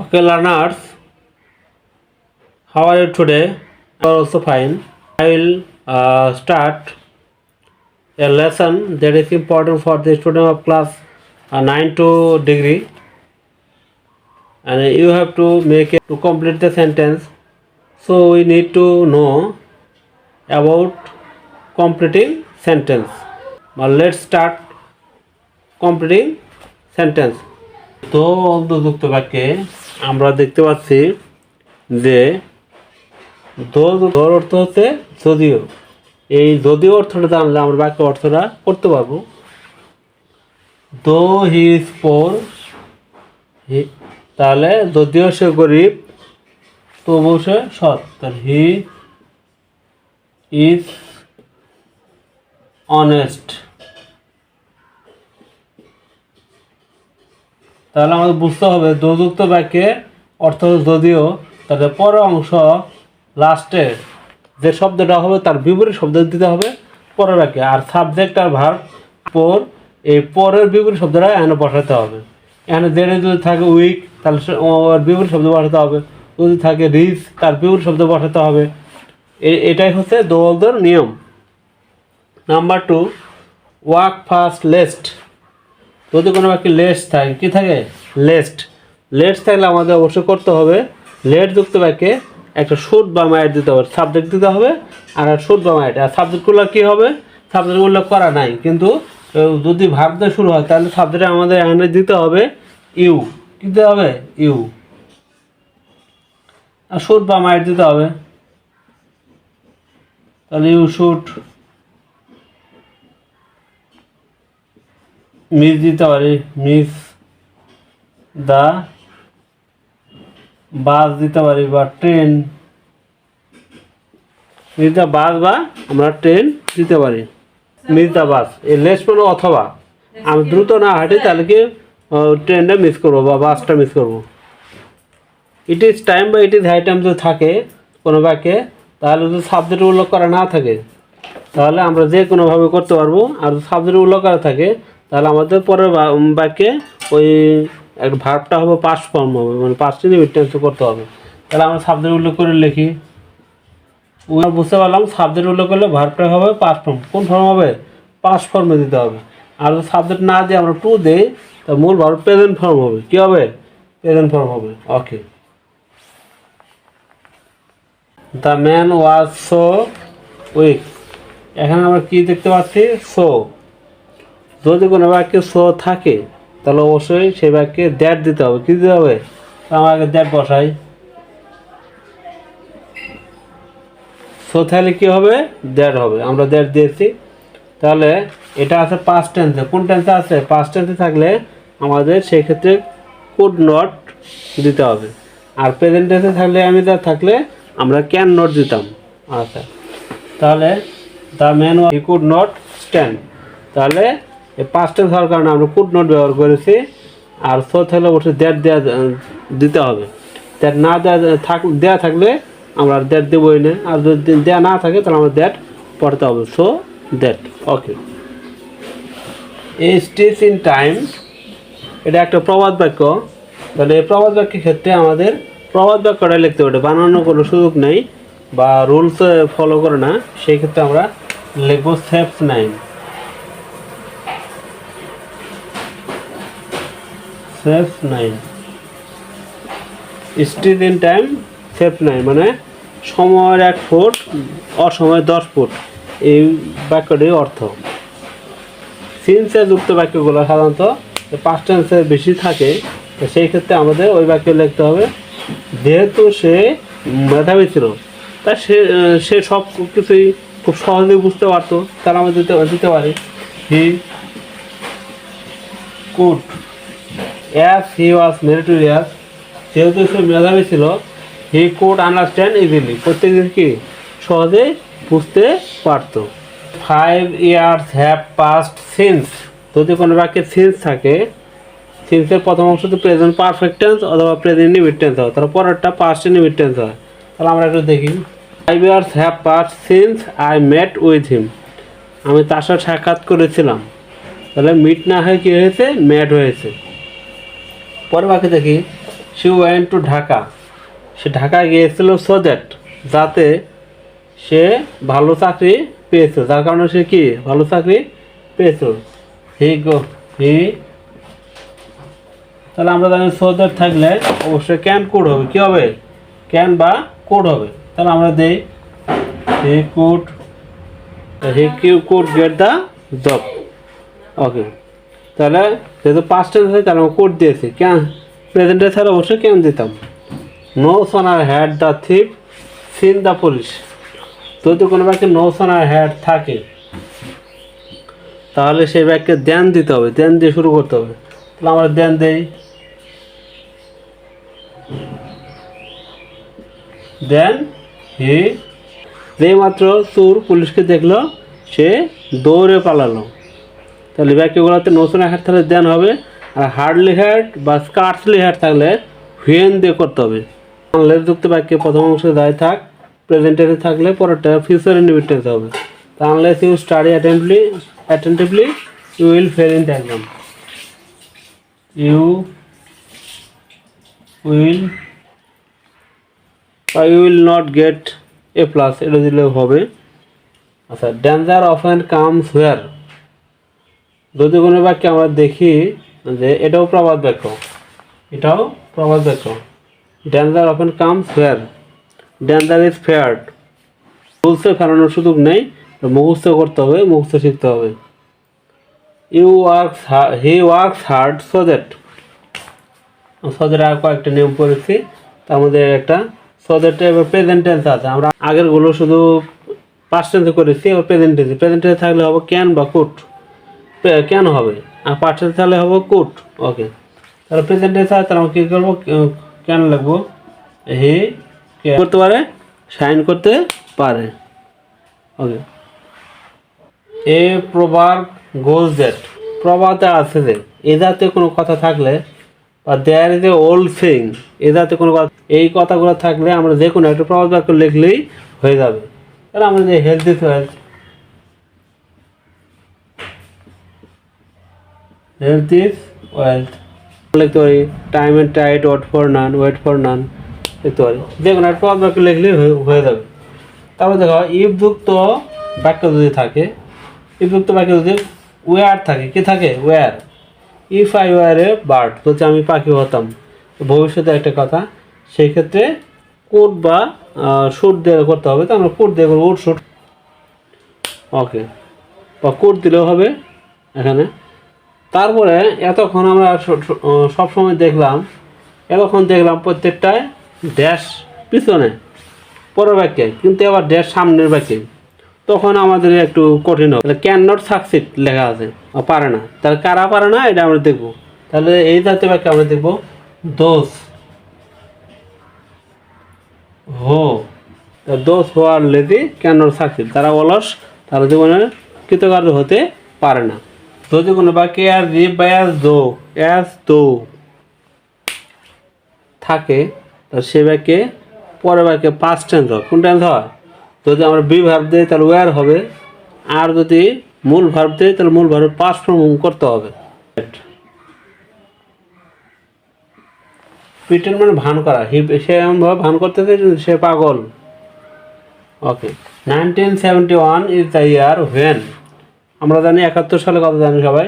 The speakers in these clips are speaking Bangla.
Okay, learners, how are you today? You are also fine. I will start a lesson that is important for the student of class 9 to degree, and you have to make it to complete the sentence. So we need to know about completing sentence. Now let's start completing sentence. তো অন্তর্যুক্ত বাক্যে আমরা দেখতে পাচ্ছি যে দোর অর্থ হচ্ছে যদিও। এই যদিও অর্থটা জানলে আমরা বাক্য অর্থটা করতে পারবো। দো হি ইজ পোর, তাহলে যদিও সে গরিব তবুও সে সৎ, তাহলে হি ইজ অনেস্ট। তাহলে আমাদের বুঝতে হবে দোযুক্ত বাক্যে অর্থ যদিও, তাহলে পরের অংশ লাস্টে যে শব্দটা হবে তার বিপরীত শব্দ দিতে হবে পরের বাক্যে। আর সাবজেক্ট আর ভার্ব পর, এই পরের বিপরীত শব্দটা এখানে বসাতে হবে। এখানে যেটা যদি থাকে উইক তাহলে ওর বিপরীত শব্দ বসাতে হবে, যদি থাকে রিচ তার বিপরীত শব্দ বসাতে হবে। এটাই হচ্ছে দোলদের নিয়ম। Number 2, walk fast least. যদি কোনো বাক্যে লেস্ট থাকে, কী থাকে? লেস্ট। লেস্ট থাকলে আমাদের অবশ্যই করতে হবে লেট যুক্ত বাক্যে একটা শুড বা মাইট দিতে হবে, সাবজেক্ট দিতে হবে আর শুড বা মাইট। আর সাবজেক্টগুলো কী হবে? সাবজেক্ট উল্লেখ করা নাই, কিন্তু যদি ভার্ব দিয়ে শুরু হয় তাহলে সাবজেক্টে আমাদের এখানে দিতে হবে ইউ। কী দিতে হবে? ইউ। আর শুড বা মাইট দিতে হবে, তাহলে ইউ শুড। মিস দিতে পারি, মিস দা বাস দিতে পারি, বা ট্রেন, মিস দা বাস বা আমরা ট্রেন দিতে পারি। মিস দা বাস, এই লেস মানে অথবা আমি দ্রুত না হাঁটি তাহলে কি ট্রেনটা মিস করবো বা বাসটা মিস করবো। ইট ইজ টাইম বা ইট ইজ হাই টাইম যদি থাকে কোনো বাক্যে, তাহলে যদি সাবজেক্ট উল্লেখ করা না থাকে তাহলে আমরা যে কোনোভাবে করতে পারবো। আর যদি সাবজেক্ট উল্লেখ করা থাকে তাহলে আমাদের পরের বাক্যে ওই একটা ভার্বটা হবে পাস্ট ফর্ম হবে, মানে পাস্ট ইনডিফিনিট টেন্সে করতে হবে। তাহলে আমরা সাবজেক্ট উল্লেখ করে লিখি। বুঝতে পারলাম সাবজেক্ট উল্লেখ করলে ভার্বটা হবে পাস্ট ফর্ম। কোন ফর্ম হবে? পাস্ট ফর্মে দিতে হবে। আর যদি সাবজেক্ট না দিয়ে আমরা টু দিই তা মূল ভার্ব প্রেজেন্ট ফর্ম হবে। কী হবে? প্রেজেন্ট ফর্ম হবে। Okay. The man was so weak. এখানে আমরা কী দেখতে পাচ্ছি? সো। যদি কোনো বাক্যে সো থাকে তাহলে অবশ্যই সেই বাক্যে দ্যাট দিতে হবে। কী দিতে হবে? আমার আগে দ্যাট বসাই। সো তাহলে কী হবে? দ্যাট হবে। আমরা দ্যাট দিয়েছি। তাহলে এটা আছে পাস্ট টেন্সে। কোন টেন্সে আছে? পাস্ট টেন্সে থাকলে আমাদের সেই ক্ষেত্রে কুড নট দিতে হবে। আর প্রেজেন্ট টেন্সে থাকলে থাকলে আমরা ক্যান নট দিতাম। আচ্ছা, তাহলে the man he could not stand, তাহলে এই পাস্ট টেন্স হওয়ার কারণে আমরা কুড নট ব্যবহার করেছি। আর সো থাকলে অবশ্যই দ্যাট দিতে হবে। দ্যাট না দেওয়া থাকলে আমরা দ্যাট দেবই না। আর যদি দেওয়া না থাকে তাহলে আমরা দ্যাট পড়তে হবে। So that. Okay. Stitch in time, এটা একটা প্রবাদ বাক্য। তাহলে এই প্রবাদ বাক্যের ক্ষেত্রে আমাদের প্রবাদ বাক্যটা লিখতে হবে, বানানোর কোনো সুযোগ নেই বা রুলস ফলো করে না। সেই ক্ষেত্রে আমরা লিখবো saves nine. Saves nine. Stitch in time saves nine মানে সময়ের 1 ফুট অসময়ে 10 ফুট, এই বাক্যটির অর্থ। সিন্সে যুক্ত বাক্যগুলো সাধারণত পাস্ট টেন্সে বেশি থাকে, সেই ক্ষেত্রে আমাদের ওই বাক্য লিখতে হবে যেহেতু সে মেধাবী ছিল তা সে সব কিছুই খুব সহজেই বুঝতে পারতো, তারা আমরা দিতে পারি he could as he was meritorious. যেহেতু সে মেধাবী ছিল হি কুড আন্ডারস্ট্যান্ড ইজিলি, প্রত্যেক দিন কি সহজেই বুঝতে পারত। 5 years হ্যাভ পাস্ট সিন্স। যদি কোনো বাক্যে সিন্স থাকে, সিন্সের প্রথম অংশ তো প্রেজেন্ট পারফেক্ট টেন্স অথবা প্রেজেন্ট ইনডিফিনিট টেন্স হয়, তার পরেরটা পাস্ট ইনডিফিনিট টেন্স হয়। তাহলে আমরা একটু দেখি। 5 years have passed since I met with him. আমি তার সাথে সাক্ষাৎ করেছিলাম। তাহলে মিট না হয়ে কী হয়েছে? ম্যাট হয়েছে। পরের বাক্যে দেখি শি ওয়েন্ট টু ঢাকা, সে ঢাকা গিয়েছিল সো দ্যাট, যাতে সে ভালো চাকরি পেয়েছিল, যার কারণে সে কি ভালো চাকরি পেয়েছিল। হি তাহলে আমরা জানি সো দ্যাট থাকলে অবশ্যই ক্যান কোড হবে, কী হবে ক্যান বা কোড হবে। তাহলে আমরা দেই he could get the job. Okay, তাহলে যেহেতু পাস্ট টেন্স আছে তাহলে আমরা কোড দিয়েছি, ক্যান প্রেজেন্টে ছাড়া অবশ্যই ক্যান দিতাম। No sooner had the thief seen the police, যদি কোনো ব্যাগকে নো সোনার হ্যাড থাকে তাহলে সেই ব্যাগকে দেন দিতে হবে, দেন দিয়ে শুরু করতে হবে। তাহলে আমরা দেন দেই, দেন হি, যেই মাত্র চোর পুলিশকে দেখলো সে দৌড়ে পালালো। তাহলে বাক্যগুলোতে নো সোনার হ্যাড থাকলে দেন হবে, আর হার্ডলি হ্যাড বা স্কার্টসলি হ্যাড থাকলে হুয়েন দিয়ে করতে হবে। আনলেস যুক্ত বাক্যে প্রথম অংশে দায় থাক, প্রেজেন্টেন্সে থাকলে পরেরটা ফিউচার ইন্ডিপেন্ডেন্স হবে। তা unless you study attentively you will fail in the exam, you will not get A plus, এটা দিলে হবে। আচ্ছা, ডেঞ্জার অফেন কামস হোয়ার, যদি কোনো বাক্যে আমরা দেখি যে এটাও প্রবাদ বাক্য, এটাও প্রবাদ বাক্য। Danger often comes where, danger is feared, বলতে ফেরানোর সুযোগ নেই, মুখস্থ করতে হবে, মুখস্থ শিখতে হবে। He works hard so that, so that আর কয়েকটা নিয়ম পড়েছি, তার মধ্যে একটা সো দ্যাট এবার প্রেজেন্ট টেন্স আছে, আমরা আগেরগুলো শুধু পাস্ট টেন্সে করেছি, এবার প্রেজেন্ট টেন্সে থাকলে হবে ক্যান বা কুড, কেন হবে, আর পাস্ট টেন্সে থাকলে হবে কুড। ওকে, তাহলে প্রেজেন্ট টেন্স আছে, তাহলে আমরা কী করবো, কেন লিখবো, হি করতে পারে, সাইন করতে পারে। ওকে, এ প্রবাদ গোজ দ্যাট, প্রবাদে আছে যে এ জাতীয় কোনো কথা থাকলে বা there is a old thing, এ জাতীয় কোনো কথা, এই কথাগুলো থাকলে আমরা যে কোনো একটা প্রবাদ বাক্য লিখলেই হয়ে যাবে। তাহলে আমরা যে health is wealth, health is wealth লিখতে পারি, time and tide wait for none লিখতে পারি, যে কোনো একটা প্রবাদ বাক্য লিখলেই হয়ে যাবে। তারপর দেখো ইফযুক্ত বাক্য যদি থাকে, ইফযুক্ত বাক্য যদি ওয়ার থাকে, কি থাকে were, if I were a bird, যদি আমি পাখি হতাম, ভবিষ্যতে একটা কথা, সেই ক্ষেত্রে কোড বা শুট দিয়ে করতে হবে, তো আমরা কোড দিয়ে করবো, উড শুট। ওকে, বা কোড দিলেও হবে এখানে। তারপরে এতক্ষণ আমরা সবসময় দেখলাম, প্রত্যেকটায় ড্যাশ পিছনে পরের বাক্যে, কিন্তু আবার ড্যাশ সামনের বাক্যে, তখন আমাদের একটু কঠিন হবে। ক্যান নট সাকসিড লেখা আছে, পারে না, তাহলে কারা পারে না এটা আমরা দেখবো। তাহলে এই জাতীয় বাক্যে আমরা দেখবো দোষ হো আর লেজি ক্যান নট সাকসিড, তারা অলস, তারা জীবনে কৃতকার্য হতে পারে না। যদি কোনো বাক্যে আর রিপ বা অ্যাজ দো থাকে, তাহলে সে বাক্যে পরের বাক্যে পাস্ট টেন্স হয়। কোন টেন্স হয়, যদি আমরা বি ভার্ব দিই তাহলে ওয়ার হবে, আর যদি মূল ভার্ব দিই তাহলে মূল ভার্ব পাস্ট ফর্ম করতে হবে। প্রিটেন্ড মানে ভান করা, সে এমনভাবে ভান করতেছে সে পাগল। ওকে, 1971 ইজ দ্য ইয়ার হোয়েন, আমরা জানি 71 সালে কথা জানি সবাই,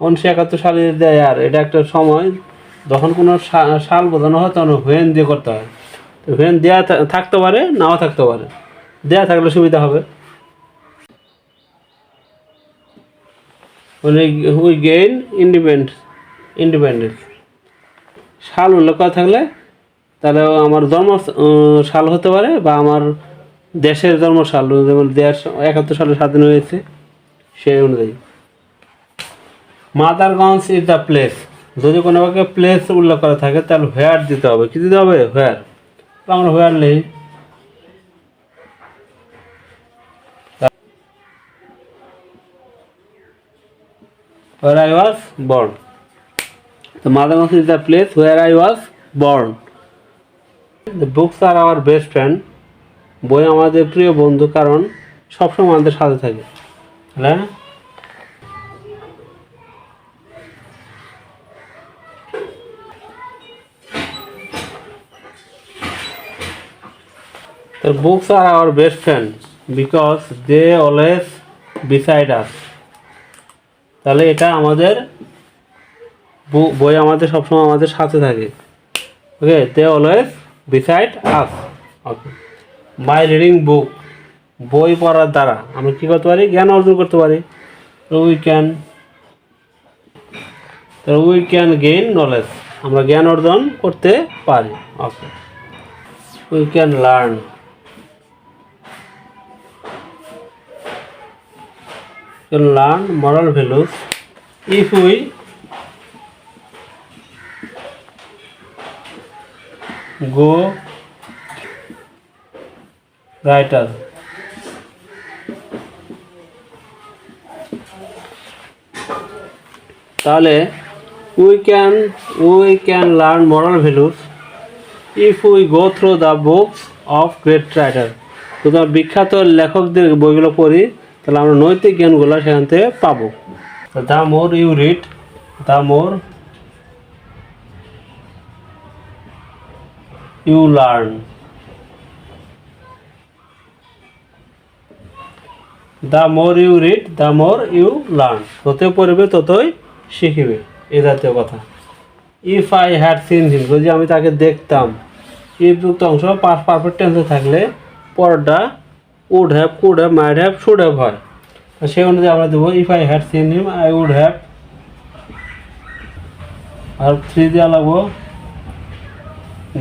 1971 সালে ইজ দ্য ইয়ার, এটা একটা সময় যখন কোনো সাল বোঝানো হয় তখন হোয়েন দিয়ে করতে হয়। তো হোয়েন দেওয়া থাকতে পারে, নাও থাকতে পারে, দেওয়া থাকলে সুবিধা হবে। উই গেইন ইন্ডিপেন্ডেন্স, সাল উল্লেখ করা থাকলে তাহলে আমার জন্ম সাল হতে পারে, বা আমার দেশের জন্ম সাল, যেমন দেশ 71 সালে স্বাধীন হয়েছে সেই অনুযায়ী। মাদারগঞ্জ ইজ দ্য প্লেস, যদি কোনো কাউকে প্লেস উল্লেখ করা থাকে তাহলে হোয়ার দিতে হবে, কি দিতে হবে হোয়ার, আমরা হোয়ার নেই। Where I was born, the Madhagans is the place where I was born. The books are our best friend, বই আমাদের প্রিয় বন্ধু, কারণ সবসময় আমাদের সাথে থাকে। হ্যাঁ, তো books are our best friend because they always beside us. তাহলে এটা আমাদের বই আমাদের সবসময় আমাদের সাথে থাকে। Okay, they always beside us. Okay, by reading book, বই পড়ার দ্বারা আমরা কী করতে পারি? জ্ঞান অর্জন করতে পারি। উই ক্যান গেইন নলেজ, আমরা জ্ঞান অর্জন করতে পারি। Okay, we can learn, moral values if we go writer। তাহলে we can learn moral values if we go through the books of great writer। সুতরাং বিখ্যাত লেখকদের বইগুলো পড়ি, তাহলে আমরা নৈতিক জ্ঞানগুলো সেখান থেকে পাবো। The more you read, the more you learn. The more you read, the more you learn. যতই পড়বে ততই শিখিবে, এই জাতীয় কথা। If I had seen him, যদি আমি তাকে দেখতাম। ইফ যুক্ত অংশ পাস্ট পারফেক্ট টেন্সে থাকলে পরটা would have, could have, might have, should have হয়। সেই অনুযায়ী আমরা দেবো if I had seen him I would have, আর 3 দেওয়া লাগবো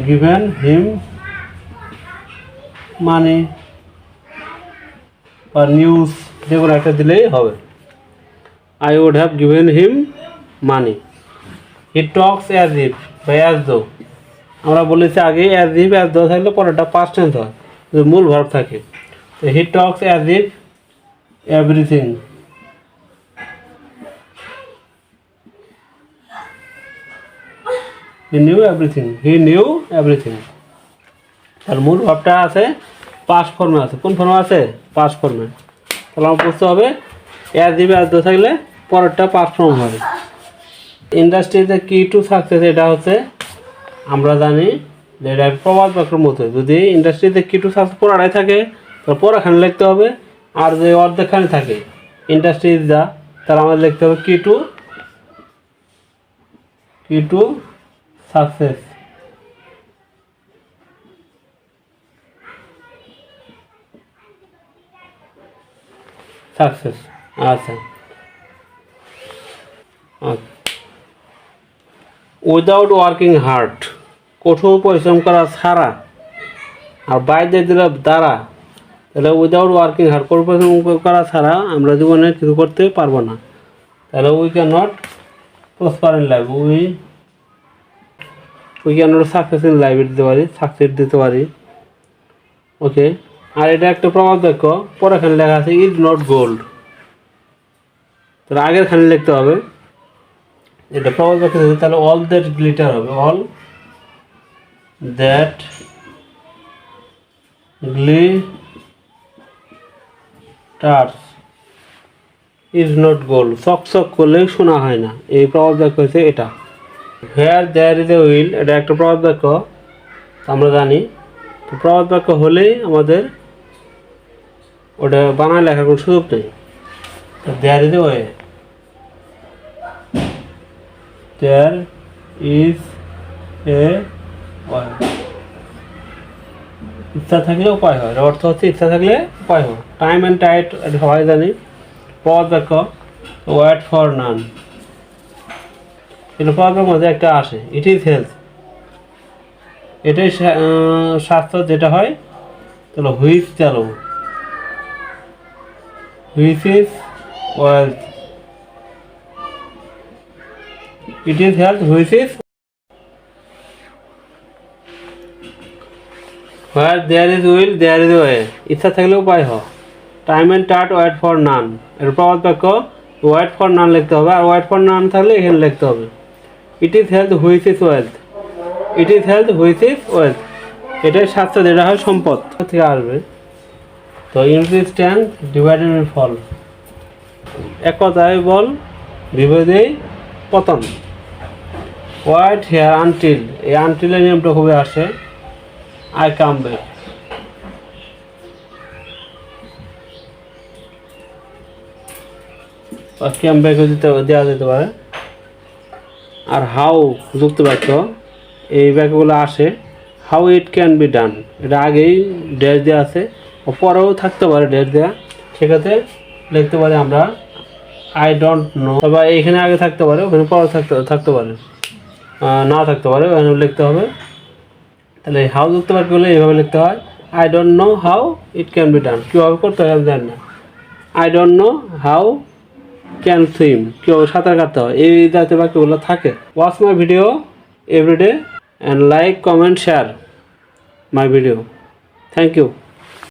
গিভেন হিম মানি বা নিউজ, যে কোনো একটা দিলেই হবে। I would have given him money. He talks as if বা অ্যাজ দো, আমরা বলেছি আগে অ্যাজ ইফ অ্যাজ দো থাকলে পরেরটা পাস্ট টেন্স হয়, যদি মূল ভার্ব থাকে। তো he talks as if everything, he knew everything, he knew everything. তার মূল ভাবটা আছে পাস্ট ফর্মে আছে। কোন ফর্মে আছে? পাস্ট ফর্মে। তাহলে আমার বুঝতে হবে অ্যাজ ইফ অ্যাজ দো থাকলে পরেরটা পাস্ট ফর্ম হবে। ইন্ডাস্ট্রিতে কি টু সাকসেস, এটা হচ্ছে আমরা জানি যে এটা প্রবাদ বাক্যের মতো। যদি ইন্ডাস্ট্রিতে কি টু সাকসেস পড়াটাই থাকে তাহলে পড়াখানে লিখতে হবে, আর যে অর্ধেকখানে থাকে ইন্ডাস্ট্রি যা, তাহলে আমাদের লিখতে হবে কি টু সাকসেস। সাকসেস, আচ্ছা। উইদাউট ওয়ার্কিং হার্ড, কঠোর পরিশ্রম করা ছাড়া, আর বাইরে দিলে দ্বারা, তাহলে উইদাউট ওয়ার্কিং হার্ড, কঠোর পরিশ্রম করা ছাড়া আমরা জীবনে কিছু করতে পারবো না। তাহলে we can not prosper in life, we can not success in life দিতে পারি, সাকসেস দিতে পারি। ওকে, আর এটা একটা প্রবাদ বাক্য, পরেখানে লেখা আছে ইজ নট গোল্ড, তাহলে আগের খানে লিখতে হবে। এটা প্রবাদ বাক্য, তাহলে অল দ্যাট গ্লিটার হবে, all that glitters is not gold, চকচক করলে শোনা হয় না, এই প্রবাদ বাক্য হচ্ছে এটা। Where there is a will, এটা একটা প্রবাদ বাক্য আমরা জানি। তো প্রবাদ বাক্য হলেই আমাদের ওটা বানায় লেখার কোনো সুযোগ নেই। There is a way, there is a way, ইচ্ছা থাকলে উপায় হয়, অর্থ হচ্ছে ইচ্ছা থাকলে উপায় হয়। টাইম অ্যান্ড টাইট এটা সবাই জানি। প্রবাদ বাক্য ওয়েট ফর নান, এটা প্রবাদ বাক্যের মধ্যে একটা আসে, ইট ইজ হেলথ, এটাই স্বাস্থ্য যেটা হয়। তাহলে হুইচ চালো, which is wealth, it is health, which is where there is will there is way, ইচ্ছা থাকলে উপায় হয়। Time and tide wait for none, এর প্রবাদ বাক্য ওয়েট ফর নান লিখতে হবে, আর ওয়েট ফর নান থাকলে এখানে লিখতে হবে ইট is health which is wealth, it is health which is wealth, এটাই স্বাস্থ্য যেটা হয় সম্পদ থেকে আসবে। তো ইউনিটি স্ট্যান্ড ডিভাইডেড বাই ফল, এক কথায় বল বিভেদেই পতন। ওয়াইট হেয়ার আনটিল, এই আনটিলের নিয়মটা খুবই আসে। আই কাম ব্যাক, ক্যান বাক্য দেওয়া যেতে পারে। আর হাউ যুক্ত বাক্য, এই বাক্যগুলো আসে হাউ ইট ক্যান বি ডান, এটা আগেই ড্যাশ দেওয়া আছে, পরেও থাকতে পারে ড্যাশ দেওয়া, সেক্ষেত্রে লিখতে পারি আমরা আই ডোন্ট নো, তবে এখানে আগে থাকতে পারে, ওখানে পরে থাকতে পারে, না থাকতে পারে, ওখানে লিখতে হবে। তাহলে হাউ যুক্ত বাক্যগুলো এইভাবে লিখতে হয়, I don't know how it can be done, কীভাবে করতে হয় আমি জানি না। I don't know how can swim, কীভাবে সাঁতার কাটতে হয়, এই জাতীয় বাক্যগুলো থাকে। Watch my video everyday and like comment share my video. Thank you.